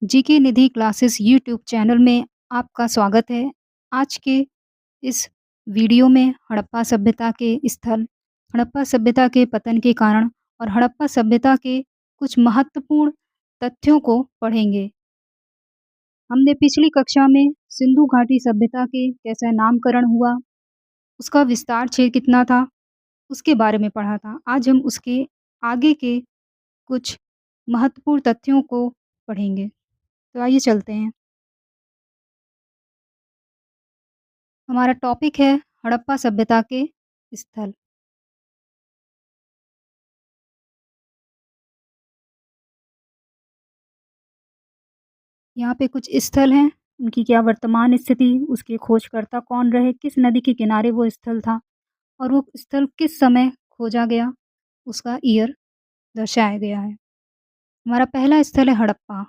GK निधि classes YouTube channel में आपका स्वागत है। आज के इस वीडियो में हड़प्पा सभ्यता के स्थल, हड़प्पा सभ्यता के पतन के कारण और हड़प्पा सभ्यता के कुछ महत्वपूर्ण तथ्यों को पढ़ेंगे। हमने पिछली कक्षा में सिंधु घाटी सभ्यता के कैसा नामकरण हुआ, उसका विस्तार क्षेत्र कितना था, उसके बारे में पढ़ा था। आज हम उसके आगे के कुछ महत्वपूर्ण तथ्यों को पढ़ेंगे। तो आइए चलते हैं। हमारा टॉपिक है हड़प्पा सभ्यता के स्थल। यहाँ पे कुछ स्थल हैं, उनकी क्या वर्तमान स्थिति, उसके खोजकर्ता कौन रहे, किस नदी के किनारे वो स्थल था और वो स्थल किस समय खोजा गया, उसका ईयर दर्शाया गया है। हमारा पहला स्थल है हड़प्पा।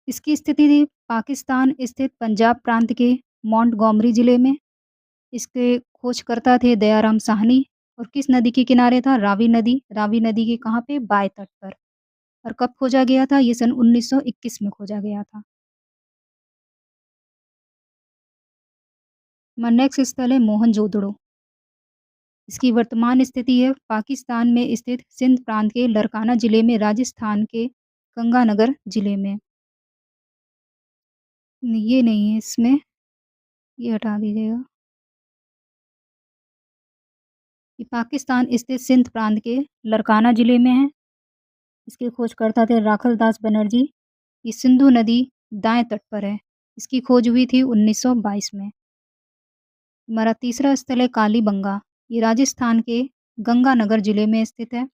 इसकी स्थिति थी पाकिस्तान स्थित पंजाब प्रांत के मोंटगोमरी जिले में। इसके खोजकर्ता थे दयाराम साहनी और किस नदी के किनारे था? रावी नदी। रावी नदी के कहाँ पे? बाएँ तट पर। और कब खोजा गया था? ये सन 1921 में खोजा गया था। हमारा नेक्स्ट स्थल है मोहनजोदड़ो। इसकी वर्तमान स्थिति है पाकिस्तान में स्थित सिंध प्रांत के लरकाना जिले में, राजस्थान के गंगानगर जिले में। ये नहीं है इसमें, ये हटा दीजिएगा। ये पाकिस्तान स्थित सिंध प्रांत के लरकाना जिले में है। इसके खोजकर्ता थे राखल दास बनर्जी। ये सिंधु नदी दाएं तट पर है। इसकी खोज हुई थी 1922 में। हमारा तीसरा स्थल है कालीबंगा। ये राजस्थान के गंगानगर जिले में स्थित है।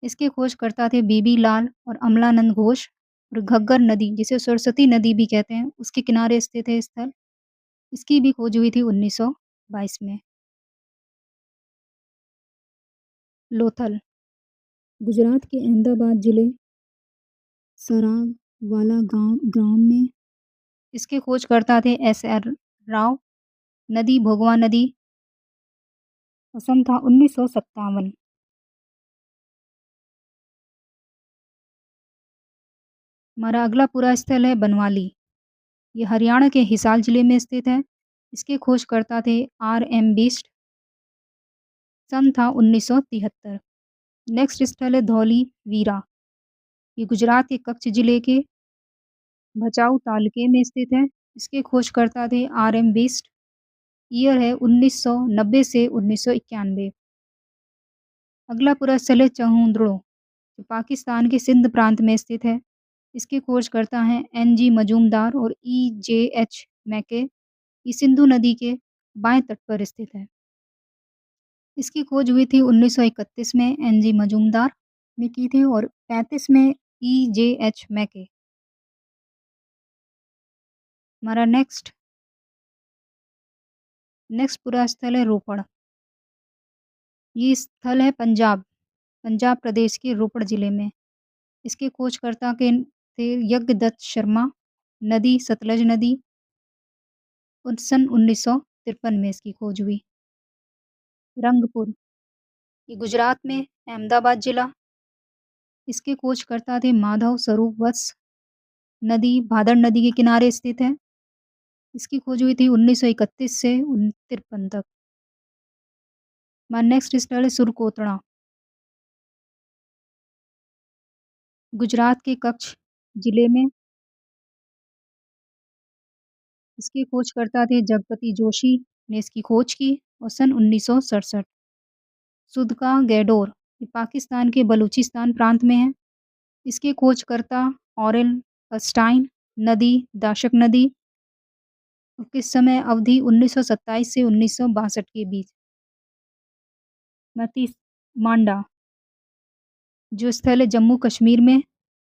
इसके खोजकर्ता थे बीबी लाल और अमलानंद घोष। और घग्गर नदी, जिसे सरस्वती नदी भी कहते हैं, उसके किनारे स्थित है स्थल। इसकी भी खोज हुई थी 1922 में। लोथल, गुजरात के अहमदाबाद जिले सराग वाला गांव गांव में। इसके खोजकर्ता थे एस. आर. राव। नदी भोगवा नदी। सन था 1957। हमारा अगला पूरा स्थल है बनवाली। ये हरियाणा के हिसार जिले में स्थित है। इसके खोजकर्ता थे R. M. बिष्ट। सन था 1973। नेक्स्ट स्थल है धौली वीरा। ये गुजरात के कच्छ जिले के भचाऊ तालुके में स्थित है। इसके खोजकर्ता थे R. M. बिष्ट। ईयर है 1990 से 1991। अगला पूरा स्थल है चहुंद्रो, जो पाकिस्तान के सिंध प्रांत में स्थित है। इसके खोजकर्ता हैं N. G. मजूमदार और E. J. H. मैके। ये सिंधु नदी के बाएं तट पर स्थित है। इसकी खोज हुई थी 1931 में N. G. मजूमदार ने की थी और 35 में E. J. H. मैके। हमारा नेक्स्ट पूरा स्थल है रोपड़। ये स्थल है पंजाब प्रदेश के रोपड़ जिले में। इसके खोजकर्ता के थे यज्ञदत्त शर्मा। नदी सतलज नदी। और सन 1953 में इसकी खोज हुई। रंगपुर, ये गुजरात में अहमदाबाद जिला। इसके खोजकर्ता थे माधव स्वरूप वत्स। नदी भादर नदी के किनारे स्थित है। इसकी खोज हुई थी 1931 से 53 तक। हमारा नेक्स्ट स्थल है सुरकोतड़ा। गुजरात के कच्छ जिले में। इसके खोजकर्ता थे जगपति जोशी ने इसकी खोज की और सन 1967। सुदका गैडोर, ये पाकिस्तान के बलूचिस्तान प्रांत में है। इसके खोजकर्ता ऑरेल अस्टाइन। नदी दाशक नदी। और किस समय अवधि 1927 से 1962 के बीच। तीस मांडा, जो स्थल है जम्मू कश्मीर में।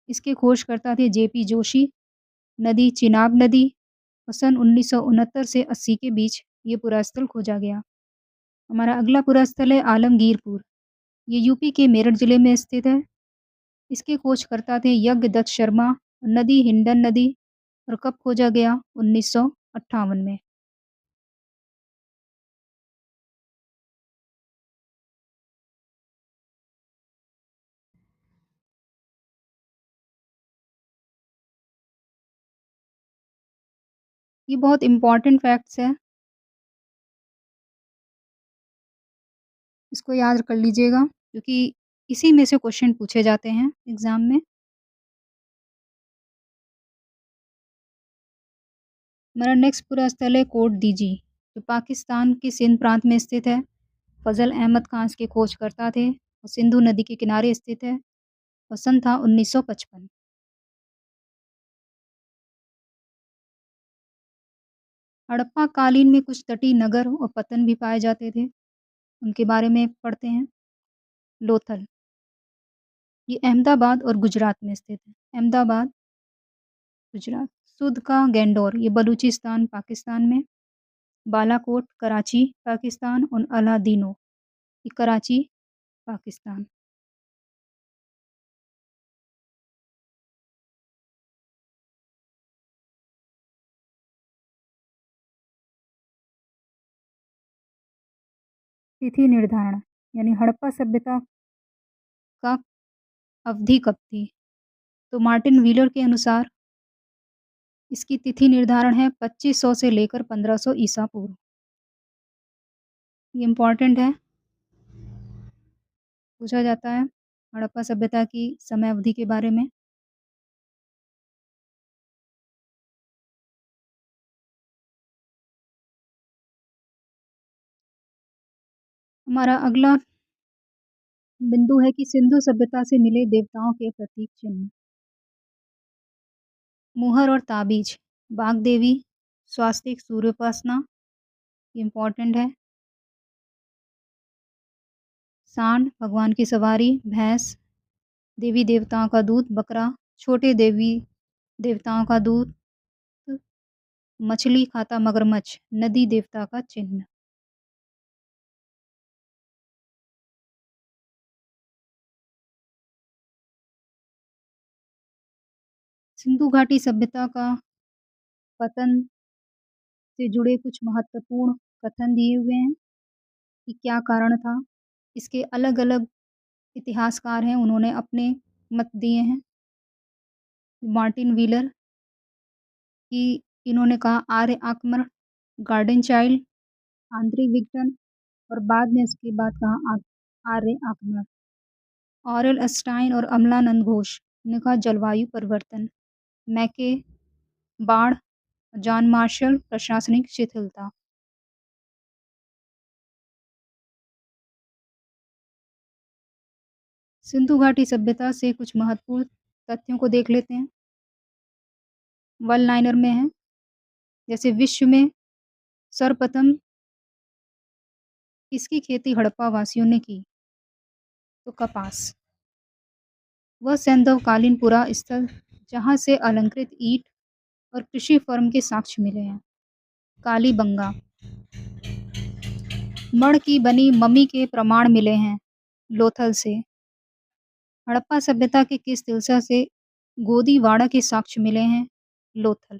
इसके खोजकर्ता थे जेपी जोशी। नदी चिनाब नदी। और सन 1969 से 80 के बीच ये पूरा स्थल खोजा गया। हमारा अगला पूरा स्थल है आलमगीरपुर। ये यूपी के मेरठ जिले में स्थित है। इसके खोजकर्ता थे यज्ञदत्त शर्मा। नदी हिंडन नदी। और कब खोजा गया? 1958 में। ये बहुत इम्पोर्टेंट फैक्ट्स हैं, इसको याद कर लीजिएगा क्योंकि इसी में से क्वेश्चन पूछे जाते हैं एग्ज़ाम में। हमारा नेक्स्ट पूरा स्थल है कोट दीजी, जो पाकिस्तान के सिंध प्रांत में स्थित है। फ़ज़ल अहमद खान इसके खोजकर्ता थे और सिंधु नदी के किनारे स्थित है और सन था 1955। हड़प्पा कालीन में कुछ तटीय नगर और पत्तन भी पाए जाते थे, उनके बारे में पढ़ते हैं। लोथल, ये अहमदाबाद और गुजरात में स्थित है। अहमदाबाद, गुजरात। सुध का गैंडोर, ये बलूचिस्तान, पाकिस्तान में। बालाकोट, कराची, पाकिस्तान और अलादीनो, ये कराची, पाकिस्तान। तिथि निर्धारण, यानी हड़प्पा सभ्यता का अवधि कब थी? तो मार्टिन व्हीलर के अनुसार इसकी तिथि निर्धारण है 2500 से लेकर 1500 ईसा पूर्व। ये इम्पोर्टेंट है, पूछा जाता है हड़प्पा सभ्यता की समय अवधि के बारे में। हमारा अगला बिंदु है कि सिंधु सभ्यता से मिले देवताओं के प्रतीक चिन्ह। मुहर और ताबीज, बाग देवी, स्वास्तिक, सूर्योपासना, इम्पोर्टेंट है। सांड, भगवान की सवारी, भैंस, देवी देवताओं का दूध, बकरा, छोटे देवी देवताओं का दूध, मछली खाता मगरमच्छ, नदी देवता का चिन्ह। सिंधु घाटी सभ्यता का पतन से जुड़े कुछ महत्वपूर्ण कथन दिए हुए हैं कि क्या कारण था। इसके अलग-अलग इतिहासकार हैं, उन्होंने अपने मत दिए हैं। मार्टिन व्हीलर कि इन्होंने कहा आर्य आक्रमण, गार्डन चाइल्ड, आंतरिक विघटन और बाद में इसके बाद कहा आर्य आक्रमण। ऑरेल अस्टाइन और अमलानंद घोष ने कहा जलवायु परिवर्तन। मैके, बाढ़, जॉन मार्शल प्रशासनिक शिथिलता। सिंधु घाटी सभ्यता से कुछ महत्वपूर्ण तथ्यों को देख लेते हैं। वन लाइनर में है, जैसे विश्व में सर्वप्रथम किसकी खेती हड़प्पा वासियों ने की? तो कपास। वह सैंधवकालीन पुरा स्थल जहाँ से अलंकृत ईंट और कृषि फर्म के साक्ष्य मिले हैं। कालीबंगा, मण की बनी मम्मी के प्रमाण मिले हैं लोथल से। हड़प्पा सभ्यता के किस तिलसा से गोदीवाड़ा के साक्ष्य मिले हैं? लोथल।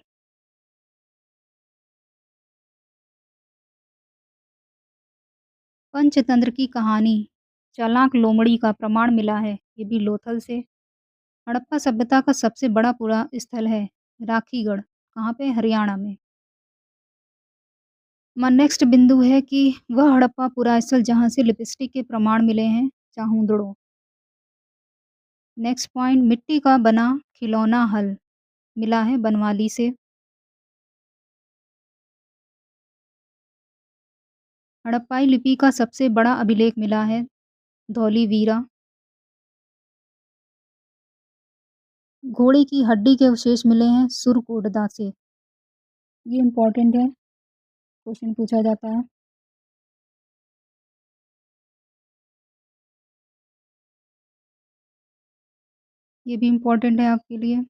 पंचतंत्र की कहानी चालाक लोमड़ी का प्रमाण मिला है, ये भी लोथल से। हड़प्पा सभ्यता का सबसे बड़ा पुरा स्थल है राखीगढ़, कहाँ पे? हरियाणा में। नेक्स्ट बिंदु है कि वह हड़प्पा पुरा स्थल जहाँ से लिपस्टिक के प्रमाण मिले हैं चाहूदड़ो। नेक्स्ट पॉइंट, मिट्टी का बना खिलौना हल मिला है बनवाली से। हड़प्पाई लिपि का सबसे बड़ा अभिलेख मिला है धौलीवीरा। घोड़े की हड्डी के अवशेष मिले हैं सुरकोटदा से। ये इम्पोर्टेंट है, क्वेश्चन पूछा जाता है। ये भी इम्पोर्टेंट है आपके लिए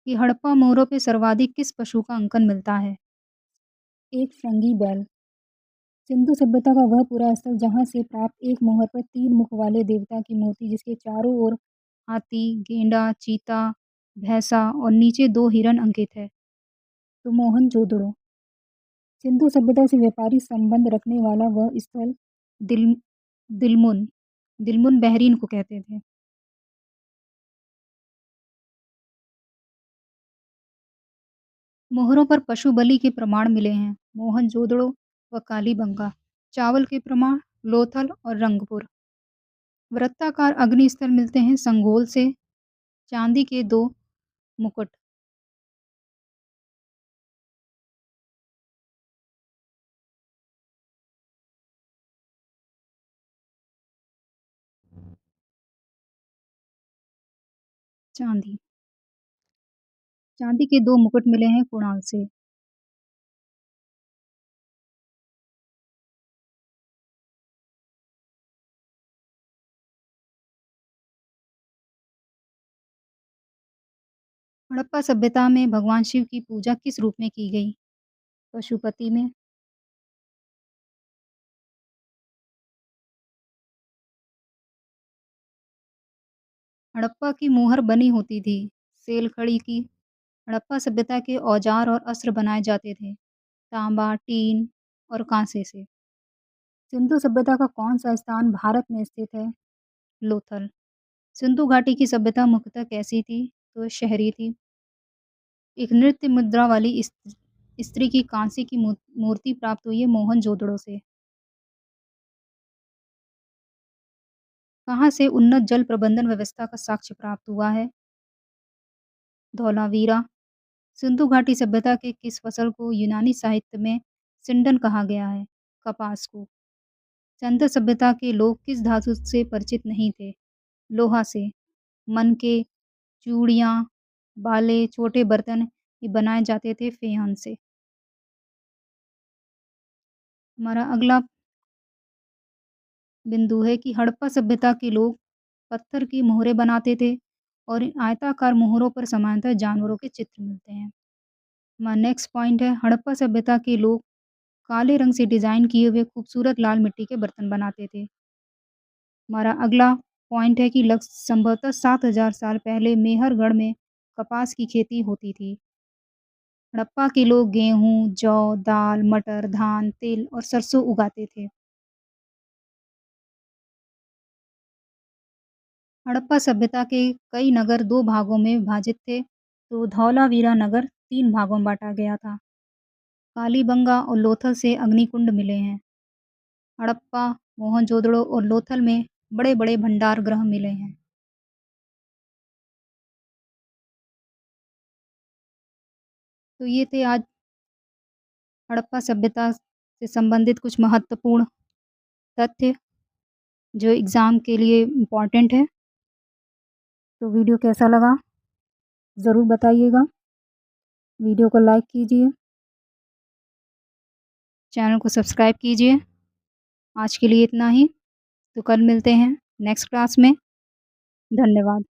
कि हड़प्पा मोहरों पे सर्वाधिक किस पशु का अंकन मिलता है? एक श्रृंगी बैल। सिंधु सभ्यता का वह पूरा स्थल जहाँ से प्राप्त एक मोहर पर 3 मुख वाले देवता की मूर्ति जिसके चारों ओर हाथी, गेंडा, चीता, भैंसा और नीचे 2 हिरण अंकित है। तो मोहनजोदड़ो। सिंधु सभ्यता से व्यापारिक संबंध रखने वाला वह स्थल दिल दिलमुन दिलमुन बहरीन को कहते थे। मोहरों पर पशु बलि के प्रमाण मिले हैं, मोहनजोदड़ो व कालीबंगा। चावल के प्रमाण, लोथल और रंगपुर। वृत्ताकार अग्नि स्थल मिलते हैं संगोल से। चांदी के 2 मुकुट। चांदी। चांदी के 2 मुकुट मिले हैं कुणाल से। हड़प्पा सभ्यता में भगवान शिव की पूजा किस रूप में की गई? पशुपति में। हड़प्पा की मुहर बनी होती थी, सेल खड़ी की। हड़प्पा सभ्यता के औजार और अस्त्र बनाए जाते थे, तांबा, टीन और कांसे से। सिंधु सभ्यता का कौन सा स्थान भारत में स्थित है? लोथल। सिंधु घाटी की सभ्यता मुख्यतः कैसी थी? तो शहरी थी। एक नृत्य मुद्रा वाली स्त्री की कांसे की मूर्ति प्राप्त हुई है मोहनजोदड़ो से। कहाँ से उन्नत जल प्रबंधन व्यवस्था का साक्ष्य प्राप्त हुआ है? धौलावीरा। सिंधु घाटी सभ्यता के किस फसल को यूनानी साहित्य में सिंडन कहा गया है? कपास को। सिंधु सभ्यता के लोग किस धातु से परिचित नहीं थे? लोहा से। मनके, चूड़ियाँ, बाले, छोटे बर्तन ये बनाए जाते थे फेहन से। हमारा अगला बिंदु है कि हड़प्पा सभ्यता के लोग पत्थर की मोहरें बनाते थे और इन आयताकार मोहरों पर सामान्यतः जानवरों के चित्र मिलते हैं। हमारा नेक्स्ट पॉइंट है हड़प्पा सभ्यता के लोग काले रंग से डिजाइन किए हुए खूबसूरत लाल मिट्टी के बर्तन बनाते थे। हमारा अगला पॉइंट है कि संभवतः 7000 साल पहले मेहरगढ़ में कपास की खेती होती थी। हड़प्पा के लोग गेहूं, जौ, दाल, मटर, धान, तिल और सरसों उगाते थे। हड़प्पा सभ्यता के कई नगर 2 भागों में विभाजित थे, तो धौलावीरा नगर 3 भागों में बाँटा गया था। कालीबंगा और लोथल से अग्निकुंड मिले हैं। हड़प्पा, मोहनजोदड़ो और लोथल में बड़े-बड़े भंडार गृह मिले हैं। तो ये थे आज हड़प्पा सभ्यता से संबंधित कुछ महत्वपूर्ण तथ्य जो एग्ज़ाम के लिए इम्पोर्टेंट है। तो वीडियो कैसा लगा ज़रूर बताइएगा। वीडियो को लाइक कीजिए, चैनल को सब्सक्राइब कीजिए। आज के लिए इतना ही, तो कल मिलते हैं नेक्स्ट क्लास में। धन्यवाद।